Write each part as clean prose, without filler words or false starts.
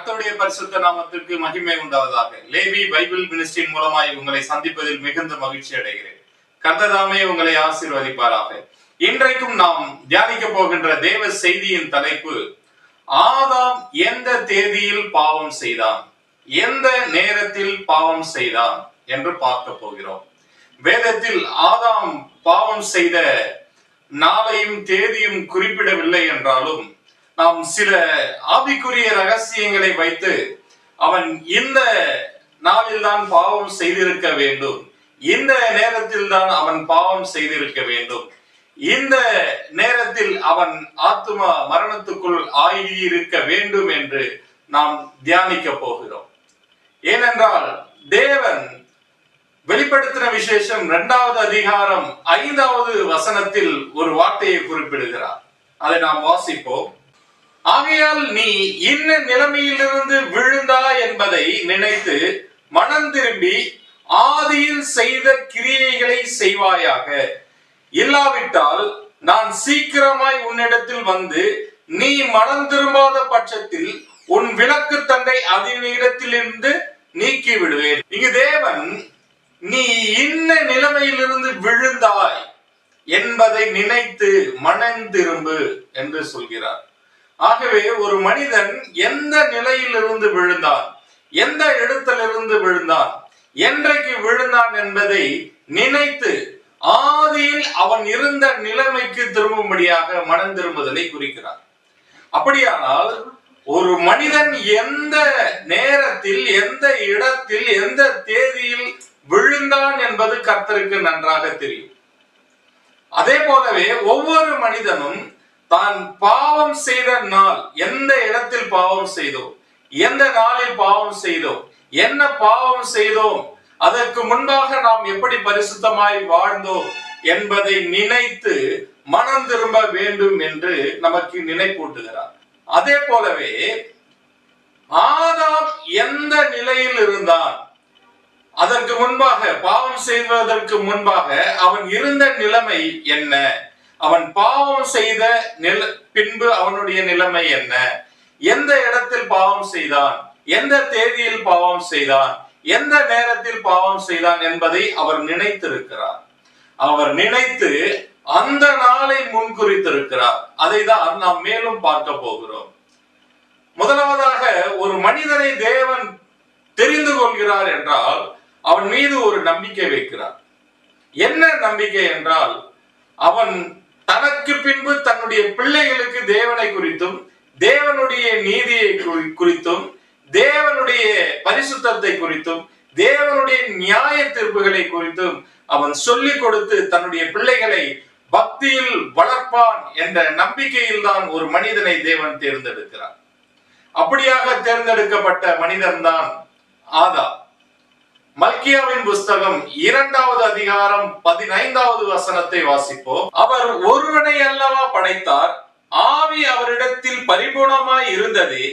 கர்த்தருடைய பரிசுத்த நாமத்திற்கு மகிமை உண்டாவதாக. லேவி பைபிள் மினிஸ்ட்ரியின் மூலமாய் உங்களை சந்திப்பதில் மிகுந்த மகிழ்ச்சி அடைகிறேன். கர்த்ததாமே உங்களை ஆசீர்வதிப்பாராக. இன்றைக்கும் நாம் தியானிக்க போகின்ற தேவ செய்தியின் தலைப்பு, ஆதாம் எந்த தேதியில் பாவம் செய்தான், எந்த நேரத்தில் பாவம் செய்தான் என்று பார்க்க போகிறோம். வேதத்தில் ஆதாம் பாவம் செய்த நாளையும் தேதியும் குறிப்பிடவில்லை என்றாலும் நாம் சில ஆவிக்குரிய ரகசியங்களை வைத்து அவன் இந்த நாளில் தான் பாவம் செய்திருக்க வேண்டும், இந்த நேரத்தில் தான் அவன் பாவம் செய்திருக்க வேண்டும், இந்த நேரத்தில் அவன் ஆத்துமா மரணத்துக்குள் ஆகியிருக்க வேண்டும் என்று நாம் தியானிக்க போகிறோம். ஏனென்றால் தேவன் வெளிப்படுத்தின விசேஷம் 2வது அதிகாரம் 5வது வசனத்தில் ஒரு வார்த்தையை குறிப்பிடுகிறார். அதை நாம் வாசிப்போம். ஆகையால் நீ இன்ன நிலைமையிலிருந்து விழுந்தா என்பதை நினைத்து மனம் திரும்பி ஆதியில் செய்த கிரியைகளை செய்வாயாக. இல்லாவிட்டால் நான் சீக்கிரமாய் உன்னிடத்தில் வந்து நீ மனம் திரும்பாத பட்சத்தில் உன் விளக்கு தண்டை அதனிடத்திலிருந்து நீக்கி விடுவேன். இங்கு தேவன் நீ இன்ன நிலைமையிலிருந்து விழுந்தாய் என்பதை நினைத்து மனம் திரும்பு என்று சொல்கிறார். ஆகவே ஒரு மனிதன் எந்த நிலையிலிருந்து விழுந்தான், எந்த இடத்திலிருந்து விழுந்தான், என்றைக்கு விழுந்தான் என்பதை நினைத்து ஆதியில் அவன் இருந்த நிலைமைக்கு திரும்பும்படியாக மனம் திரும்புதலை குறிக்கிறார். அப்படியானால் ஒரு மனிதன் எந்த நேரத்தில், எந்த இடத்தில், எந்த தேதியில் விழுந்தான் என்பது கர்த்தருக்கு நன்றாக தெரியும். அதே போலவே ஒவ்வொரு மனிதனும் தான் பாவம் செய்த நாள், எந்த இடத்தில் பாவம் செய்தோம், எந்த நாளில் பாவம் செய்தோம், என்ன பாவம் செய்தோம், அதற்கு முன்பாக நாம் எப்படி பரிசுத்தமாய் வாழ்ந்தோம் என்பதை நினைத்து மனம் திரும்ப வேண்டும் என்று நமக்கு நினைப்பூட்டுகிறார். அதே போலவே ஆதாம் எந்த நிலையில் இருந்தான், அதற்கு முன்பாக, பாவம் செய்வதற்கு முன்பாக அவன் இருந்த நிலைமை என்ன, அவன் பாவம் செய்த பின்பு அவனுடைய நிலைமை என்ன, எந்த இடத்தில் பாவம் செய்தான், எந்த தேதியில் பாவம் செய்தான், எந்த நேரத்தில் பாவம் செய்தான் என்பதை அவர் நினைத்திருக்கிறார். அவர் நினைத்து அந்த நாளை முன்குறித்திருக்கிறார். அதை தான் நாம் மேலும் பார்க்க போகிறோம். முதலாவதாக ஒரு மனிதனை தேவன் தெரிந்து கொள்கிறார் என்றால் அவன் மீது ஒரு நம்பிக்கை வைக்கிறார். என்ன நம்பிக்கை என்றால், அவன் தனக்கு பின்பு தன்னுடைய பிள்ளைகளுக்கு தேவனை குறித்தும், தேவனுடைய நீதியை குறித்தும், தேவனுடைய பரிசுத்தத்தை குறித்தும், தேவனுடைய நியாய தீர்ப்புகளை குறித்தும் அவன் சொல்லிக் கொடுத்து தன்னுடைய பிள்ளைகளை பக்தியில் வளர்ப்பான் என்ற நம்பிக்கையில் தான் ஒரு மனிதனை தேவன் தேர்ந்தெடுக்கிறார். அப்படியாக தேர்ந்தெடுக்கப்பட்ட மனிதன் தான் ஆதாம். மல்கியாவின் புஸ்தகம் 2வது அதிகாரம் 15வது வசனத்தை வாசிப்போம். அவர் ஒருவனை அல்லவா படைத்தார், ஆவி அவரிடத்தில் பரிபூர்ணமாய் இருந்ததே,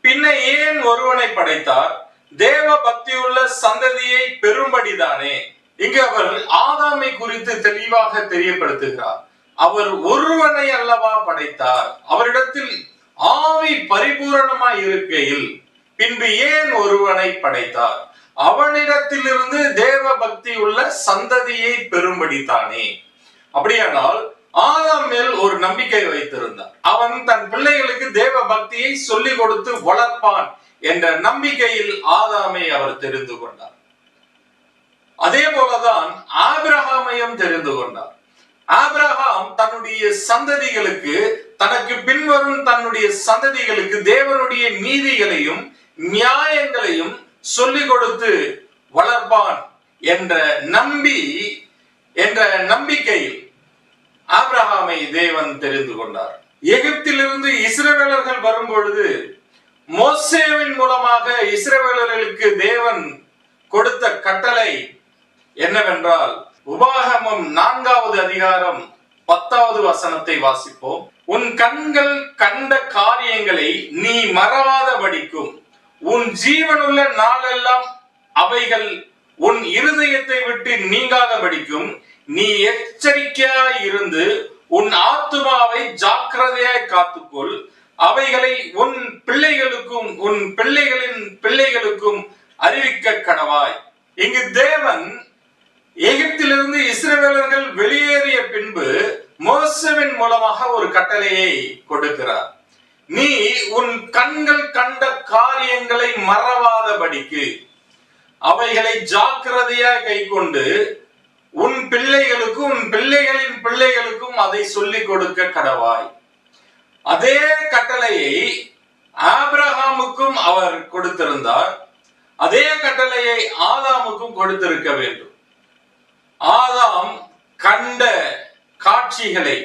பின்ன ஏன் ஒருவனை படைத்தார், தேவ பக்தியுள்ள சந்ததியை பெரும்படிதானே. இங்கு அவர் ஆதாமை குறித்து தெளிவாக தெரியப்படுத்துகிறார். அவர் ஒருவனை அல்லவா படைத்தார், அவரிடத்தில் ஆவி பரிபூரணமாய் இருக்கையில் பின்பு ஏன் ஒருவனை படைத்தார், அவனிடத்திலிருந்து தேவ பக்தி உள்ள சந்ததியை பெரும்படித்தானே. அப்படியானால் ஆதாம் மேல் ஒரு நம்பிக்கை வைத்திருந்தார். அவன் தன் பிள்ளைகளுக்கு தேவ பக்தியை சொல்லிக் கொடுத்து வளர்ப்பான் என்ற நம்பிக்கையில் ஆதாமை அவர் தெரிந்து கொண்டார். அதே போலதான் ஆபிரகாமையும் தெரிந்து கொண்டார். ஆபிரகாம் தன்னுடைய சந்ததிகளுக்கு, தனக்கு பின்வரும் தன்னுடைய சந்ததிகளுக்கு தேவனுடைய நீதிகளையும் நியாயங்களையும் சொல்லிக் கொடுத்து வளர்ப்பான் என்ற நம்பிக்கையில் ஆபிரகாமை தேவன் தெரிந்து கொண்டார். எகிப்திலிருந்து இஸ்ரவேலர்கள் வரும் பொழுது மோசேவின் மூலமாக இஸ்ரவேலர்களுக்கு தேவன் கொடுத்த கட்டளை என்னவென்றால், உபாகமம் 4வது அதிகாரம் 10வது வசனத்தை வாசிப்போம். உன் கண்கள் கண்ட காரியங்களை நீ மறவாதபடிக்கும் உன் ஜீவனுள்ள நாளெல்லாம் அவைகள் உன் இருதயத்தை விட்டு நீங்காதபடிக்கும் நீ எச்சரிக்கையாய் இருந்து உன் ஆத்துமாவை ஜாக்கிரதையாய் காத்துக்கொள். அவைகளை உன் பிள்ளைகளுக்கும் உன் பிள்ளைகளின் பிள்ளைகளுக்கும் அறிவிக்க கடவாய். இங்கு தேவன் எகிப்திலிருந்து இஸ்ரவேலர்கள் வெளியேறிய பின்பு மோசேவின் மூலமாக ஒரு கட்டளையை கொடுக்கிறார். நீ உன் கண்கள் கண்ட காரியங்களை மறவாதபடிக்கு அவைகளை ஜாக்கிரதையாக கைக்கொண்டு உன் பிள்ளைகளுக்கும் உன் பிள்ளைகளின் பிள்ளைகளுக்கும் அதை சொல்லிக் கொடுக்க கடவாய். அதே கட்டளையை ஆபிரகாமுக்கும் அவர் கொடுத்திருந்தார். அதே கட்டளையை ஆதாமுக்கும் கொடுத்திருக்க வேண்டும். ஆதாம் கண்ட காட்சிகளை,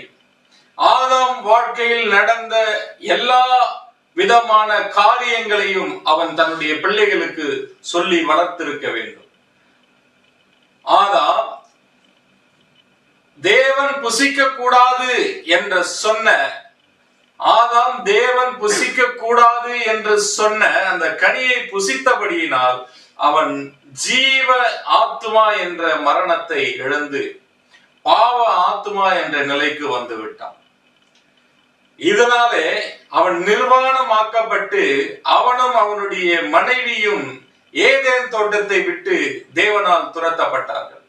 ஆதாம் வாழ்க்கையில் நடந்த எல்லா விதமான காரியங்களையும் அவன் தன்னுடைய பிள்ளைகளுக்கு சொல்லி வளர்த்திருக்க வேண்டும். ஆதாம் தேவன் புசிக்க கூடாது என்று சொன்ன ஆதாம் தேவன் புசிக்க கூடாது என்று சொன்ன அந்த கனியை புசித்தபடியினால் அவன் ஜீவ ஆத்துமா என்ற மரணத்தை இழந்து பாவ ஆத்துமா என்ற நிலைக்கு வந்து விட்டான். இதனாலே அவன் நிர்வாணமாக்கப்பட்டு அவனும் அவனுடைய மனைவியும் ஏதேன் தோட்டத்தை விட்டு தேவனால் துரத்தப்பட்டார்கள்.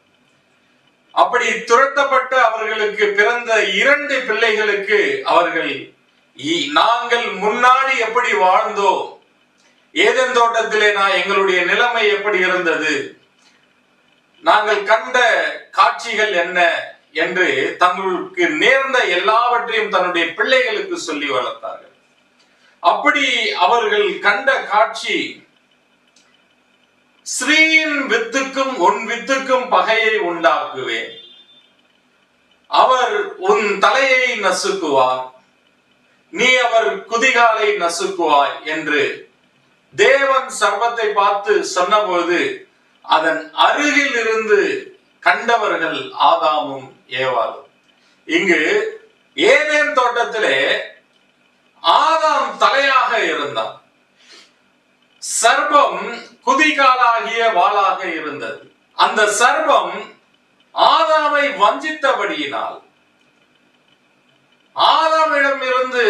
அப்படி துரத்தப்பட்ட அவர்களுக்கு பிறந்த 2 பிள்ளைகளுக்கு அவர்கள் நாங்கள் முன்னாடி எப்படி வாழ்ந்தோம், ஏதேன் தோட்டத்திலே எங்களுடைய நிலைமை எப்படி இருந்தது, நாங்கள் கண்ட காட்சிகள் என்ன என்று தங்களுக்கு நேர்ந்த எல்லாவற்றையும் தன்னுடைய பிள்ளைகளுக்கு சொல்லி வளர்த்தார்கள். அப்படி அவர்கள் கண்ட காட்சி, ஸ்ரீயின் வித்துக்கும் உன் வித்துக்கும் பகையை உண்டாக்குவேன், அவர் உன் தலையை நசுக்குவார், நீ அவர் குதிகாலை நசுக்குவாய் என்று தேவன் சர்வத்தை பார்த்து சொன்னபோது அதன் அருகில் இருந்து கண்டவர்கள் ஆதாமும் ஏவாளும். இங்கு ஏதேன் தோட்டத்திலே ஆதாம் தலையாக இருந்தான், சர்ப்பம் குதிகாலாகிய வாளாக இருந்தது. அந்த சர்ப்பம் ஆதாமை வஞ்சித்தபடியினால் ஆதாமிடம் இருந்து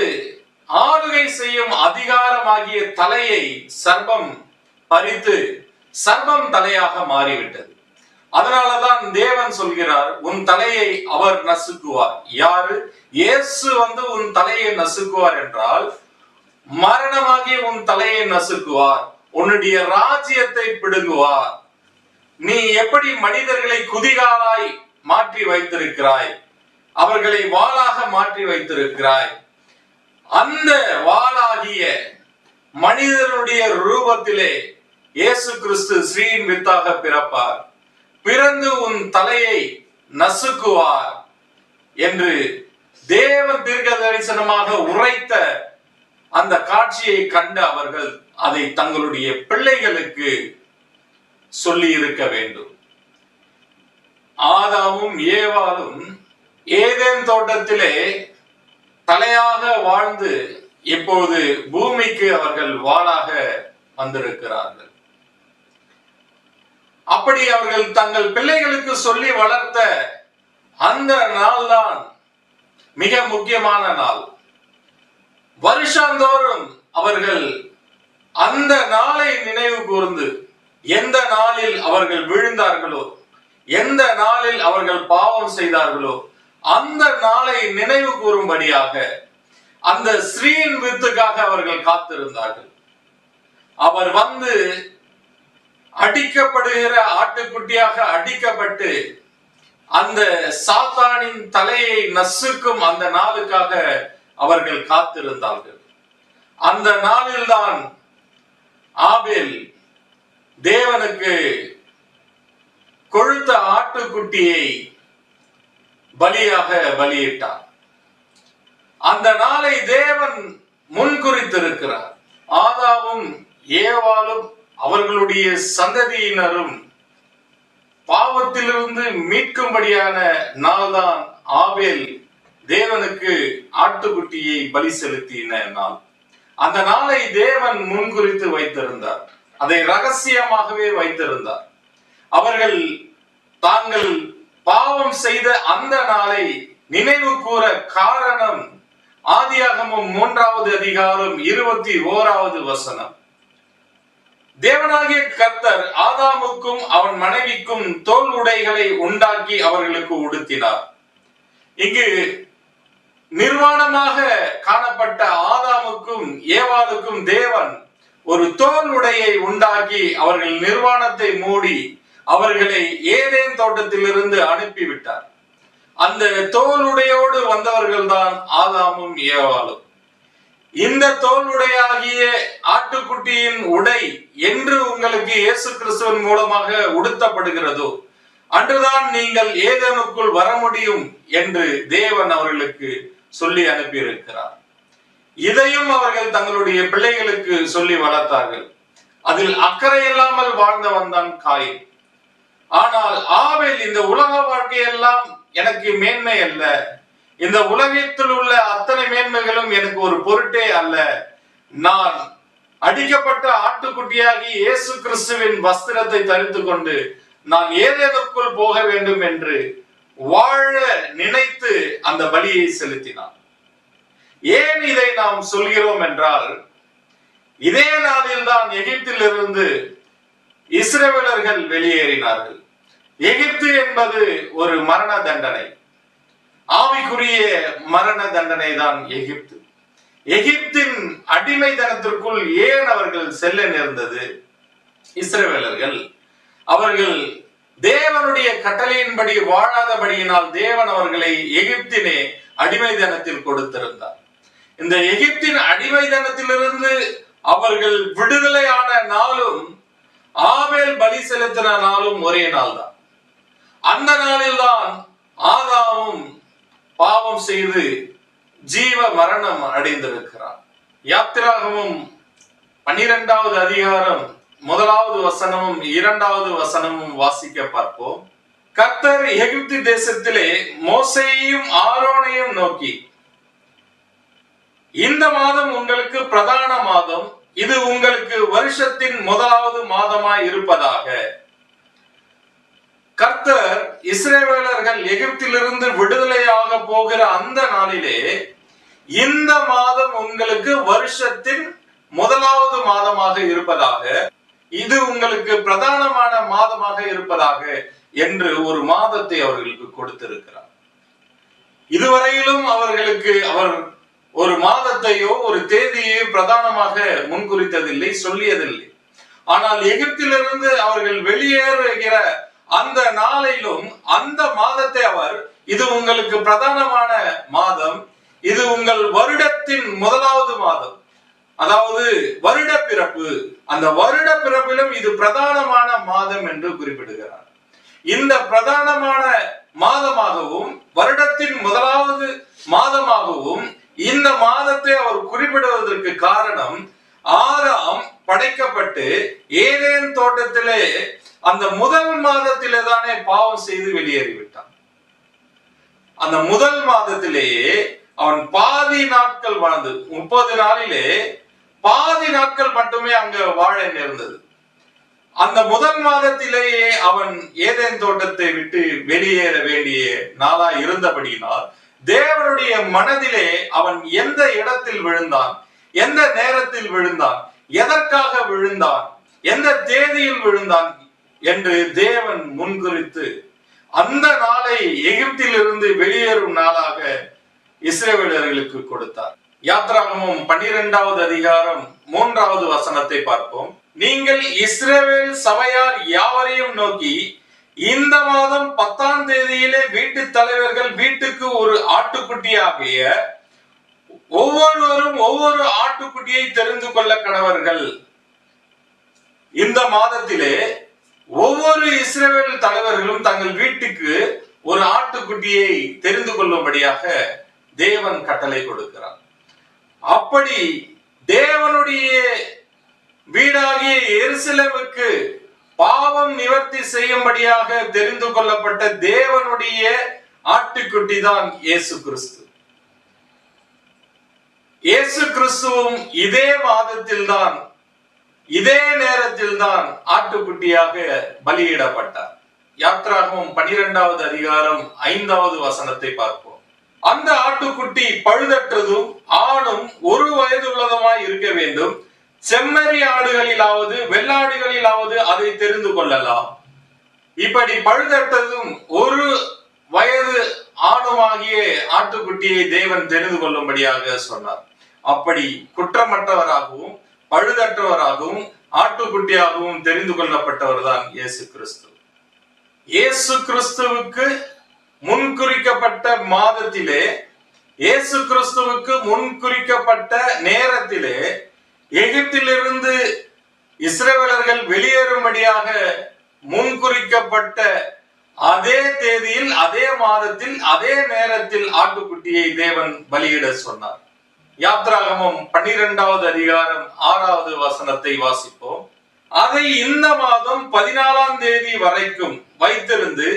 ஆளுகை செய்யும் அதிகாரமாகிய தலையை சர்ப்பம் பறித்து சர்ப்பம் தலையாக மாறிவிட்டது. அதனாலதான் தேவன் சொல்கிறார், உன் தலையை அவர் நசுக்குவார். யாரு? இயேசு உன் தலையை நசுக்குவார் என்றால் மரணமாகிய உன் தலையை நசுக்குவார், உன்னுடைய ராஜ்யத்தை பிடுங்குவார். நீ எப்படி மனிதர்களை குதிகாலாய் மாற்றி வைத்திருக்கிறாய், அவர்களை வாளாக மாற்றி வைத்திருக்கிறாய், அந்த வாளாகிய மனிதனுடைய ரூபத்திலே இயேசு கிறிஸ்து ஸ்ரீயின் வித்தாக பிறப்பார், பிறந்து உன் தலையை நசுக்குவார் என்று தேவன் தீர்க்க தரிசனமாக உரைத்த அந்த காட்சியை கண்ட அவர்கள் அதை தங்களுடைய பிள்ளைகளுக்கு சொல்லி இருக்க வேண்டும். ஆதாமும் ஏவாளும் ஏதேன் தோட்டத்திலே தலையாக வாழ்ந்து இப்போது பூமிக்கு அவர்கள் வாளாக வந்திருக்கிறார்கள். அப்படி அவர்கள் தங்கள் பிள்ளைகளுக்கு சொல்லி வளர்த்த அந்த நாள் தான் மிக முக்கியமான நாள். வருஷந்தோறும் அவர்கள் அந்த நாளை நினைவு கூர்ந்து எந்த நாளில் அவர்கள் விழுந்தார்களோ, எந்த நாளில் அவர்கள் பாவம் செய்தார்களோ அந்த நாளை நினைவு கூறும்படியாக அந்த ஸ்ரீயின் வித்துக்காக அவர்கள் காத்திருந்தார்கள். அவர் அடிக்கப்படுகிற ஆட்டுக்குட்டியாக அடிக்கப்பட்டு அந்த சாத்தானின் தலையை நசுக்கும் அந்த நாளுக்காக அவர்கள் காத்திருந்தார்கள். அந்த நாளில்தான் ஆபேல் தேவனுக்கு கொழுத்த ஆட்டுக்குட்டியை பலியாக பலியிட்டார். அந்த நாளை தேவன் முன்குறித்திருக்கிறார். ஆதாமும் ஏவாளும் அவர்களுடைய சந்ததியினரும் பாவத்திலிருந்து மீட்கும்படியான நாள்தான் ஆபேல் தேவனுக்கு ஆட்டுக்குட்டியை பலி செலுத்தின நாள். அந்த நாளை தேவன் முன்குறித்து வைத்திருந்தார், அதை ரகசியமாகவே வைத்திருந்தார். அவர்கள் தாங்கள் பாவம் செய்த அந்த நாளை நினைவு கூற காரணம் ஆதியாகமம் 3வது அதிகாரம் 21வது வசனம். தேவனாகிய கர்த்தர் ஆதாமுக்கும் அவன் மனைவிக்கும் தோல் உடைகளை உண்டாக்கி அவர்களுக்கு உடுத்தினார். இங்கு நிர்வாணமாக காணப்பட்ட ஆதாமுக்கும் ஏவாளுக்கும் தேவன் ஒரு தோல் உடையை உண்டாக்கி அவர்கள் நிர்வாணத்தை மூடி அவர்களை ஏதேன் தோட்டத்திலிருந்து அனுப்பிவிட்டார். அந்த தோலுடையோடு வந்தவர்கள் தான் ஆதாமும் ஏவாளும். இந்த தோலுடையாகிய ஆட்டுக்குட்டியின் உடை என்று உங்களுக்கு இயேசு கிறிஸ்துவின் மூலமாக உடுத்தப்படுகிறதோ அன்றுதான் நீங்கள் ஏதேனுக்குள் வர முடியும் என்று தேவன் அவர்களுக்கு சொல்லி அனுப்பியிருக்கிறார். இதையும் அவர்கள் தங்களுடைய பிள்ளைகளுக்கு சொல்லி வளர்த்தார்கள். அதில் அக்கறை இல்லாமல் வாழ்ந்தவன் தான் காயின். ஆனால் ஆபேல் இந்த உலக வாழ்க்கையெல்லாம் எனக்கு மேன்மை அல்ல, இந்த உலகத்தில் உள்ள அத்தனை மேன்மைகளும் எனக்கு ஒரு பொருட்டே அல்ல, நான் அடிக்கப்பட்ட ஆட்டுக்குட்டியாகி இயேசு கிறிஸ்துவின் வஸ்திரத்தை தரித்து கொண்டு நான் ஏதேனுக்குள் போக வேண்டும் என்று வாழ நினைத்து அந்த பலியை செலுத்தினான். ஏன் இதை நாம் சொல்கிறோம் என்றால், இதே நாளில் தான் எகிப்திலிருந்து இஸ்ரவேலர்கள் வெளியேறினார்கள். எகிப்து என்பது ஒரு மரண தண்டனை, ஆவிக்குரிய மரண தண்டனை தான் எகிப்து. எகிப்தின் அடிமைத்தனத்திற்குள் ஏன் அவர்கள் செல்ல நேர்ந்தது? இஸ்ரவேலர்கள் அவர்கள் தேவனுடைய கட்டளையின்படி வாழாதபடியினால் தேவன் அவர்களை எகிப்தினே அடிமைத்தனத்தில் கொடுத்திருந்தார். இந்த எகிப்தின் அடிமைத்தனத்திலிருந்து அவர்கள் விடுதலையான நாளும் ஆபேல் பலி செலுத்தின நாளும் ஒரே நாள் தான். அந்த நாளில் தான் ஆதாமும் பாவம் செய்து ஜீவ மரணம் அடைந்திருக்கிறார். யாத்திராகமும் 12வது அதிகாரம் 1வது வசனமும் 2வது வசனமும் வாசிக்க பார்ப்போம். கர்த்தர் எகிப்து தேசத்திலே மோசேயையும் ஆரோனையும் நோக்கி, இந்த மாதம் உங்களுக்கு பிரதான மாதம், இது உங்களுக்கு வருஷத்தின் 1வது மாதமாய் இருப்பதாக. கர்த்தர் இஸ்ரவேலர்கள் எகிப்திலிருந்து விடுதலையாக போகிற அந்த நாளிலே, இந்த மாதம் உங்களுக்கு வருஷத்தின் 1வது மாதமாக இருப்பதாக, இது உங்களுக்கு பிரதானமான மாதமாக இருப்பதாக என்று ஒரு மாதத்தை அவர்களுக்கு கொடுத்திருக்கிறார். இதுவரையிலும் அவர்களுக்கு அவர் ஒரு மாதத்தையோ ஒரு தேதியோ பிரதானமாக முன்குறித்ததில்லை, சொல்லியதில்லை. ஆனால் எகிப்திலிருந்து அவர்கள் வெளியேறுகிற அந்த நாளிலும் அந்த மாதத்தை அவர், இது உங்களுக்கு பிரதானமான மாதம், இது உங்கள் வருடத்தின் 1வது மாதம், அதாவது வருட பிறப்பு, அந்த வருட பிறப்பிலும் இது பிரதானமான மாதம் என்று குறிப்பிடுகிறார். இந்த பிரதானமான மாதமாகவும் வருடத்தின் 1வது மாதமாகவும் இந்த மாதத்தை அவர் குறிப்பிடுவதற்கு காரணம், ஆதாம் படைக்கப்பட்டு ஏதேன் தோட்டத்திலே அந்த முதல் மாதத்திலே தானே பாவம் செய்து வெளியேறிவிட்டான். அந்த முதல் மாதத்திலேயே அவன் பாதி நாட்கள் வாழ்ந்து, 30 நாளிலே பாதி நாட்கள் மட்டுமே அங்க வாழ நேர்ந்தது. அந்த முதல் மாதத்திலேயே அவன் ஏதேன் தோட்டத்தை விட்டு வெளியேற வேண்டிய நாளா இருந்தபடியினால் தேவனுடைய மனதிலே அவன் எந்த இடத்தில் விழுந்தான், எந்த நேரத்தில் விழுந்தான், எதற்காக விழுந்தான், எந்த தேதியில் விழுந்தான் என்று தேவன் முன்குறித்து அந்த நாளை எகிப்தில் இருந்து வெளியேறும் நாளாக இஸ்ரவேலர்களுக்கு கொடுத்தார். யாத்திராகமம் 12வது அதிகாரம் 3வது வசனத்தை பார்ப்போம். நீங்கள் இஸ்ரவேல் சபையார் யாவரையும் நோக்கி, இந்த மாதம் 10ஆம் தேதியிலே வீட்டு தலைவர்கள் வீட்டுக்கு ஒரு ஆட்டுக்குட்டியாகிய ஒவ்வொருவரும் ஒவ்வொரு ஆட்டுக்குட்டியை தெரிந்து கொள்ள கடவர்கள். இந்த மாதத்திலே ஒவ்வொரு இஸ்ரவேல் தலைவர்களும் தங்கள் வீட்டுக்கு ஒரு ஆட்டுக்குட்டியை தெரிந்து கொள்ளும்படியாக தேவன் கட்டளை கொடுக்கிறார். அப்படி தேவனுடைய வீடாகிய எருசலேமுக்கு பாவம் நிவர்த்தி செய்யும்படியாக தெரிந்து கொள்ளப்பட்ட தேவனுடைய ஆட்டுக்குட்டி தான் இயேசு கிறிஸ்து. இயேசு கிறிஸ்துவும் இதே மாதத்தில் தான், இதே நேரத்தில் தான் ஆட்டுக்குட்டியாக பலியிடப்பட்டார். யாத்திராகமம் 12வது அதிகாரம் 5வது வசனத்தை பார்ப்போம். அந்த ஆட்டுக்குட்டி பழுதற்றதும் ஆணும் ஒரு வயது உள்ளதுமாய் இருக்க வேண்டும். செம்மறி ஆடுகளிலாவது வெள்ளாடுகளிலாவது அதை தெரிந்து கொள்ளலாம். இப்படி பழுதற்றதும் ஒரு வயது ஆணுமாகிய ஆட்டுக்குட்டியை தேவன் தெரிந்து கொள்ளும்படியாக சொன்னார். அப்படி குற்றமற்றவராகவும் பழுதற்றவராகவும் ஆட்டுக்குட்டியாகவும் தெரிந்து கொள்ளப்பட்டவர் தான் இயேசு கிறிஸ்து. இயேசு கிறிஸ்துவுக்கு முன்குறிக்கப்பட்ட மாதத்திலே, இயேசு கிறிஸ்துவுக்கு முன்குறிக்கப்பட்ட நேரத்திலே எகிப்திலிருந்து இஸ்ரவேலர்கள் வெளியேறும்படியாக முன்குறிக்கப்பட்ட அதே தேதியில், அதே மாதத்தில், அதே நேரத்தில் ஆட்டுக்குட்டியை தேவன் பலியிட சொன்னார். யாத்ராகமம் 12வது அதிகாரம் 6வது வசனத்தை வாசிப்போம். அதை இந்த மாதம் 14ஆம் தேதி வரைக்கும் வைத்திருந்து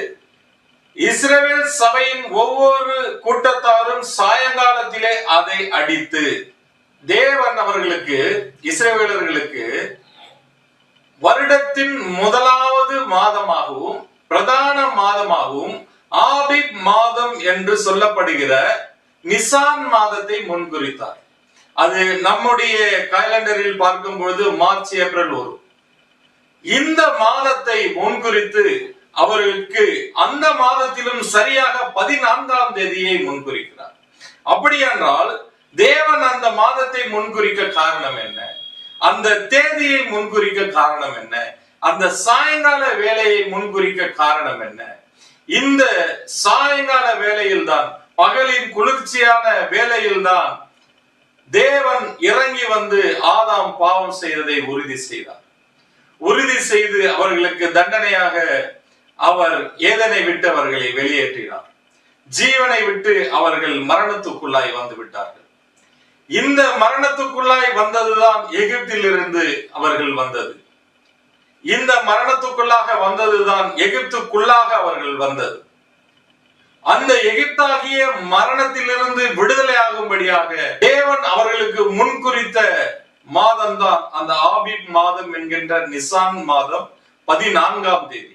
இஸ்ரவேல் சபையின் ஒவ்வொரு கூட்டத்தாரும் சாயங்காலத்திலே அதை அடித்து, தேவன் அவர்களுக்கு, இஸ்ரவேலர்களுக்கு வருடத்தின் முதலாவது மாதமாகவும் பிரதான மாதமாகவும் ஆபிப் மாதம் என்று சொல்லப்படுகிற நிசான் மாதத்தை முன்குறித்தார். அது நம்முடைய காலண்டரில் பார்க்கும் பொழுது மார்ச் ஏப்ரல் வரும். இந்த மாதத்தை முன்குறித்து அவர்களுக்கு அந்த மாதத்திலும் சரியாக 14ஆம் தேதியை முன்குறிக்கிறார். அப்படியென்றால் தேவன் அந்த மாதத்தை முன்குறிக்க காரணம் என்ன? அந்த தேதியை முன்குறிக்க காரணம் என்ன? அந்த சாயங்கால வேலையை முன்குறிக்க காரணம் என்ன? இந்த சாயங்கால வேளையில் தான், பகலின் குளிர்ச்சியான வேளையில் தான் தேவன் இறங்கி வந்து ஆதாம் பாவம் செய்ததை உறுதி செய்தார். உறுதி செய்து அவர்களுக்கு தண்டனையாக அவர் ஏதனை விட்டு அவர்களை வெளியேற்றினார். ஜீவனை விட்டு அவர்கள் மரணத்துக்குள்ளாய் வந்து விட்டார்கள். இந்த மரணத்துக்குள்ளாய் வந்ததுதான் எகிப்திலிருந்து அவர்கள் வந்தது. இந்த மரணத்துக்குள்ளாக வந்ததுதான் எகிப்துக்குள்ளாக அவர்கள் வந்தது. அந்த எகிப்தாகிய மரணத்திலிருந்து விடுதலை ஆகும்படியாக தேவன் அவர்களுக்கு முன்குறித்த மாதம் தான் அந்த ஆபிப் மாதம் என்கின்ற நிசான் மாதம் 14ஆம் தேதி.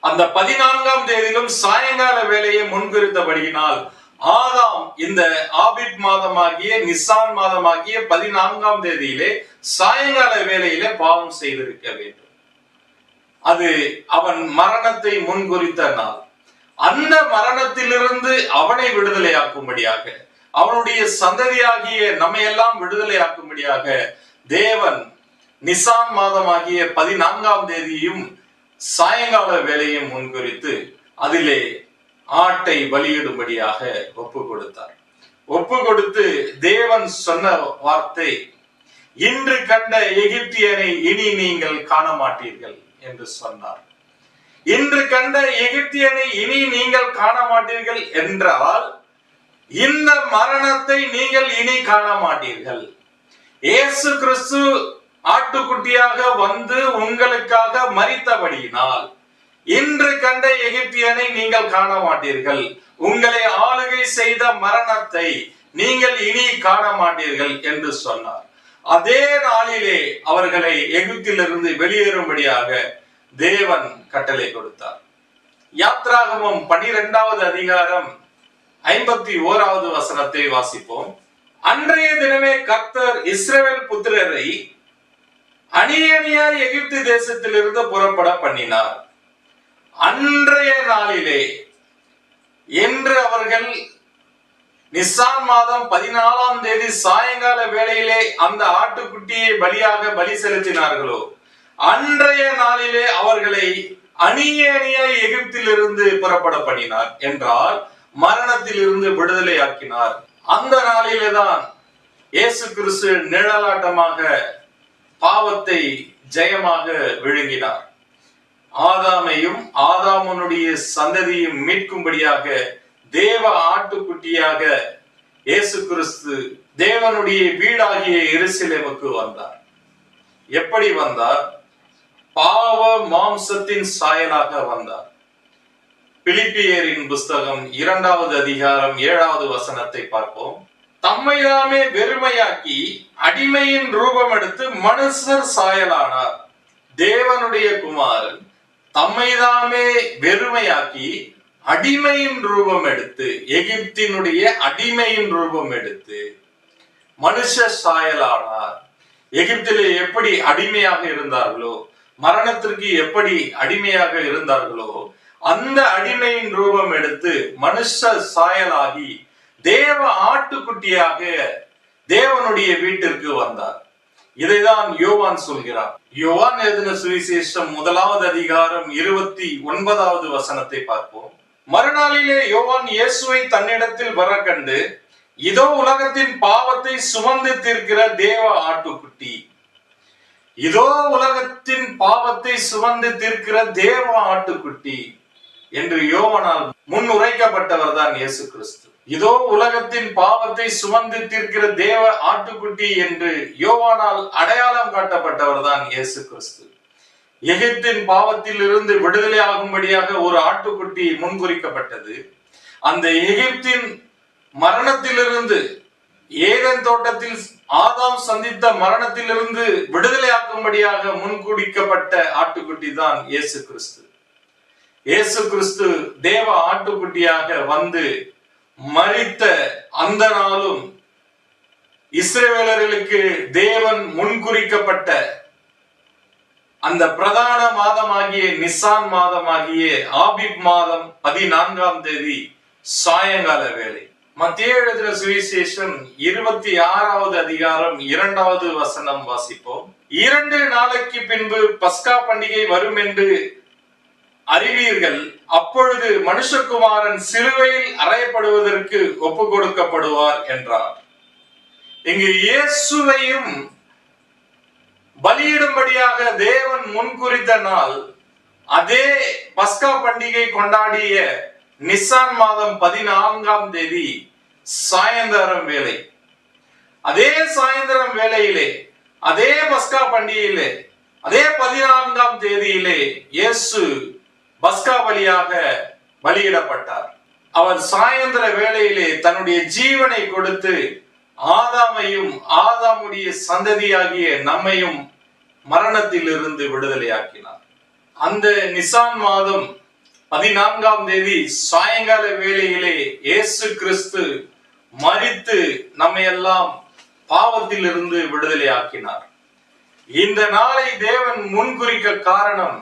அந்த 14ஆம் தேதியிலும் சாயங்கால வேலையை முன்குறித்தபடியினால் ஆதாம் இந்த ஆபிப் மாதமாகிய நிசான் மாதமாகிய 14ஆம் தேதியிலே சாயங்கால வேளையிலே பாவம் செய்திருக்க வேண்டும். அது அவன் மரணத்தை முன்குறித்த நாள். அந்த மரணத்திலிருந்து அவனை விடுதலையாக்கும்படியாக, அவனுடைய சந்ததியாகிய நம்மையெல்லாம் விடுதலையாக்கும்படியாக தேவன் நிசான் மாதமாகிய 14ஆம் தேதியும் சாயங்கால வேலையும் முன்குறித்து அதிலே ஆட்டை பலியிடும்படியாக ஒப்பு கொடுத்தார். ஒப்பு கொடுத்து தேவன் சொன்ன வார்த்தை, இன்று கண்ட எகிப்தியனை இனி நீங்கள் காண மாட்டீர்கள் என்று சொன்னார். இன்று கண்ட எகிப்தியனை இனி நீங்கள் காண மாட்டீர்கள் என்றால் இந்த மரணத்தை நீங்கள் இனி காண மாட்டீர்கள். இயேசு கிறிஸ்து ஆட்டுக்குட்டியாக வந்து உங்களுக்காக மரித்தபடியினால் இன்று கண்ட எகிப்தியனை நீங்கள் காண மாட்டீர்கள். உங்களை ஆளுகை செய்த மரணத்தை நீங்கள் இனி காண மாட்டீர்கள் என்று சொன்னார். அதே நாளிலே அவர்களை எகிப்திலிருந்து வெளியேறும்படியாக தேவன் கட்டளை கொடுத்தார். யாத்ராகமம் 12வது அதிகாரம் 51வது வசனத்தை வாசிப்போம். அன்றைய தினமே கர்த்தர் இஸ்ரவேல் புத்திரரை அணியணியாய் எகிப்து தேசத்திலிருந்து புறப்பட பண்ணினார். அன்றைய நாளிலே, என்று அவர்கள் நிசான் மாதம் 14ஆம் தேதி சாயங்கால வேளையிலே அந்த ஆட்டுக்குட்டியை பலி செலுத்தினார்களோ, அன்றைய நாளிலே அவர்களை அணியணியாய் எகிப்திலிருந்து புறப்பட பண்ணினார் என்றால் மரணத்திலிருந்து விடுதலை ஆக்கினார். அந்த நாளிலே தான் இயேசு கிறிஸ்து நிழலாட்டமாக பாவத்தை ஜெயமாக விழுங்கினார். ஆதாமையும் ஆதாமனுடைய சந்ததியும் மீட்கும்படியாக தேவ ஆட்டுக்குட்டியாக இயேசு கிறிஸ்து தேவனுடைய வீடாகிய எருசலேமுக்கு வந்தார். எப்படி வந்தார்? பாவ மாம்சத்தின் சாயலாக வந்தார். பிலிப்பியரின் புஸ்தகம் 2வது அதிகாரம் 7வது வசனத்தை பார்ப்போம். தம்மைதாமே வெறுமையாக்கி அடிமையின் ரூபம் எடுத்து மனுஷர் தேவனுடைய குமாரன் தம்மைதாமே வெறுமையாக்கி அடிமையின் ரூபம் எடுத்து, எகிப்தினுடைய அடிமையின் ரூபம் எடுத்து மனுஷ சாயலானார். எகிப்திலே எப்படி அடிமையாக இருந்தார்களோ, மரணத்திற்கு எப்படி அடிமையாக இருந்தார்களோ, அந்த அடிமையின் ரூபம் எடுத்து மனுஷ சாயலாகி தேவ ஆட்டுக்குட்டியாக தேவனுடைய வீட்டிற்கு வந்தார். இதைதான் யோவான் சொல்கிறார். யோவான் எழுதின சுவிசேஷம் 1வது அதிகாரம் 29வது வசனத்தை பார்ப்போம். மறுநாளிலே யோவான் இயேசுவை தன்னிடத்தில் வர கண்டு, இதோ உலகத்தின் பாவத்தை சுமந்து தீர்க்கிற தேவ ஆட்டுக்குட்டி, இதோ உலகத்தின் பாவத்தை சுமந்து தீர்க்கிற தேவ ஆட்டுக்குட்டி என்று யோவானால் முன் உரைக்கப்பட்டவர் தான் இயேசு கிறிஸ்து. இதோ உலகத்தின் பாவத்தை சுமந்து தீர்க்கிற தேவ ஆட்டுக்குட்டி என்று யோவானால் அடையாளம் காட்டப்பட்டவர் தான் இயேசு கிறிஸ்து. எகிப்தின் பாவத்தில் இருந்து விடுதலை ஆகும்படியாக ஒரு ஆட்டுக்குட்டி முன்குறிக்கப்பட்டது. அந்த எகிப்தின் மரணத்திலிருந்து, ஏதேன் தோட்டத்தில் ஆதாம் சந்தித்த மரணத்திலிருந்து விடுதலை ஆக்கும்படியாக முன்குறிக்கப்பட்ட ஆட்டுக்குட்டி தான் இயேசு கிறிஸ்து. இயேசு கிறிஸ்து தேவ ஆட்டுக்குட்டியாக வந்து மரித்த அந்த நாளும் இஸ்ரவேலர்களுக்கு தேவன் முன்குறிக்கப்பட்ட அந்த பிரதான மாதமாகிய நிசான் மாதமாகிய ஆபிப் மாதம் 14ஆம் தேதி சாயங்கால வேளை. மத்தேயு எழுதின சுவிசேஷம் 26வது அதிகாரம் 2வது வசனம் வாசிப்போம். 2 நாளைக்கு பின்பு பஸ்கா பண்டிகை வரும் என்று அறிவீர்கள். அப்பொழுது மனுஷகுமாரன் சிலுவையில் அறையப்படுவதற்கு ஒப்பு கொடுக்கப்படுவார் என்றார். இங்கு இயேசுவையும் பலியிடும்படியாக தேவன் முன்குறித்த நாள் அதே பஸ்கா பண்டிகை கொண்டாடிய நிசான் மாதம் 14ஆம் தேதி சாயந்தரம் வேளை. அதே சாயந்தரம் வேளையிலே, அதே பஸ்கா பண்டிகையிலே, அதே 14ஆம் தேதியிலே இயேசு பஸ்கா பலியாக பலியிடப்பட்டார். அவர் சாயந்தர வேளையிலே தன்னுடைய ஜீவனை கொடுத்து ஆதாமையும் ஆதாமுடைய சந்ததியாகிய நம்மையும் மரணத்தில் இருந்து விடுதலையாக்கினார். அந்த நிசான் மாதம் 14ஆம் தேதி சாயங்கால வேளையிலே இயேசு கிறிஸ்து மரித்து நம்மை எல்லாம் பாவத்தில் இருந்து விடுதலையாக்கினார். இந்த நாளை தேவன் முன்குறிக்க காரணம்,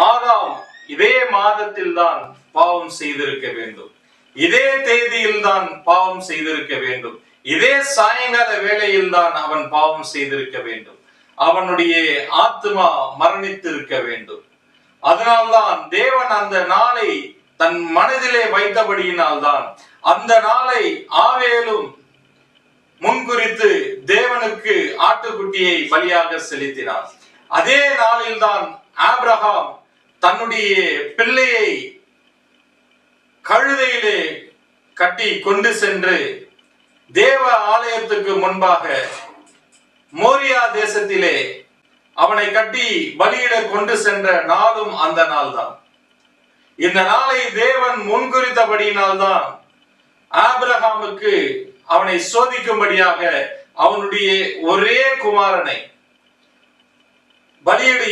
ஆதாம் இதே மாதத்தில் தான் பாவம் செய்திருக்க வேண்டும், இதே தேதியில் தான் பாவம் செய்திருக்க வேண்டும், இதே சாயங்கால வேளையில் தான் அவன் பாவம் செய்திருக்க வேண்டும், அவனுடைய ஆத்மா மரணித்திருக்க வேண்டும். அதனால்தான் தேவன் அந்த நாளை தன் மனதிலே வைத்தபடியினால்தான் அந்த நாளை ஆவேலும் முன்குறித்து தேவனுக்கு ஆட்டுக்குட்டியை பலியாக செலுத்தினார். அதே நாளில் தான் ஆபிரகாம் தன்னுடைய பிள்ளையை கழுதையிலே கட்டி கொண்டு சென்று தேவ ஆலயத்துக்கு முன்பாக மோரியா தேசத்திலே அவனை கட்டி பலியிட கொண்டு சென்ற நாளும் அந்த நாள் தான். இந்த நாளை தேவன் முன்குறித்தபடியினால்தான் ஆபிரகாமுக்கு அவனை சோதிக்கும்படியாக அவனுடைய ஒரே குமாரனை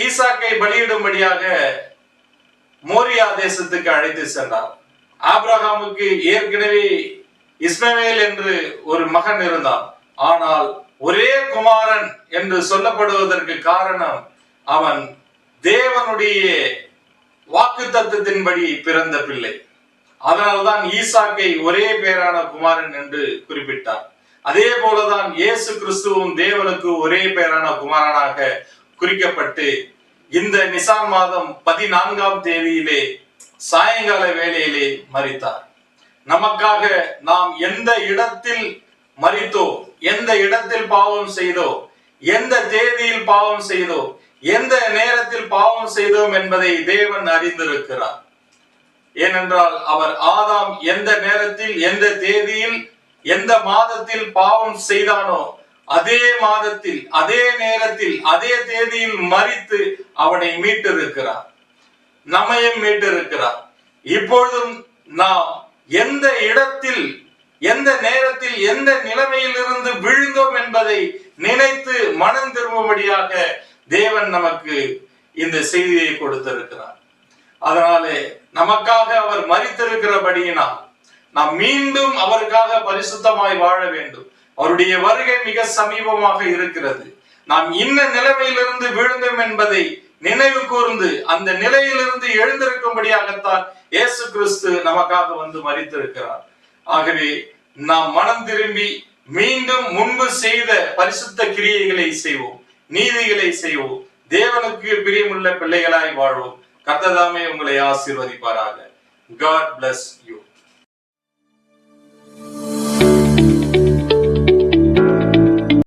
ஈசாக்கை பலியிடும்படியாக மோரியா தேசத்துக்கு அழைத்து சென்றார். ஆபிரகாமுக்கு ஏற்கனவே இஸ்மவேல் என்று ஒரு மகன் இருந்தான். ஆனால் ஒரே குமாரன் என்று சொல்லப்படுவதற்கு காரணம், அவன் தேவனுடைய வாக்குத்தத்தத்தின்படி பிறந்த பிள்ளை. அதனால்தான் ஈசாக்கை ஒரே பேரான குமாரன் என்று குறிப்பிட்டார். அதே போலதான் இயேசு கிறிஸ்துவும் தேவனுக்கு ஒரே பேரான குமாரனாக குறிக்கப்பட்டு இந்த நிசான் மாதம் 14ஆம் தேதியிலே சாயங்கால வேளையிலே மரித்தார். நமக்காக நாம் எந்த இடத்தில் மரித்தோ, எந்த இடத்தில் பாவம் செய்தோ, எந்த தேதியில் பாவம் செய்தோ, எந்த நேரத்தில் பாவம் செய்தோம் என்பதை தேவன் அறிந்திருக்கிறார். ஏனென்றால் அவர் ஆதாம் எந்த நேரத்தில், எந்த தேதியில், எந்த மாதத்தில் பாவம் செய்தானோ அதே மாதத்தில், அதே நேரத்தில், அதே தேதியில் மரித்து அவனை மீட்டிருக்கிறார், நம்மையும் மீட்டிருக்கிறார். இப்பொழுதும் நாம் எந்த இடத்தில், எந்த நேரத்தில், எந்த நிலைமையில் இருந்து விழுந்தோம் என்பதை நினைத்து மனம் திரும்பும்படியாக தேவன் நமக்கு இந்த செய்தியை கொடுத்திருக்கிறார். அதனாலே நமக்காக அவர் மரித்திருக்கிறபடியினால் நாம் மீண்டும் அவருக்காக பரிசுத்தமாய் வாழ வேண்டும். அவருடைய வருகை மிக சமீபமாக இருக்கிறது. நாம் இன்ன நிலைமையிலிருந்து விழுந்தோம் என்பதை நினைவு கூர்ந்து அந்த நிலையிலிருந்து எழுந்திருக்கும்படியாகத்தான் இயேசு கிறிஸ்து நமக்காக வந்து மரித்திருக்கிறார். ஆகவே நாம் மனம் திரும்பி மீண்டும் முன்பு செய்த பரிசுத்த கிரியைகளை செய்வோம், நீதிகளை செய்வோம், தேவனுக்கு பிரியமுள்ள பிள்ளைகளாய் வாழ்வோம். கர்த்தர் தாமே உங்களை ஆசீர்வதிப்பாராக. God bless you.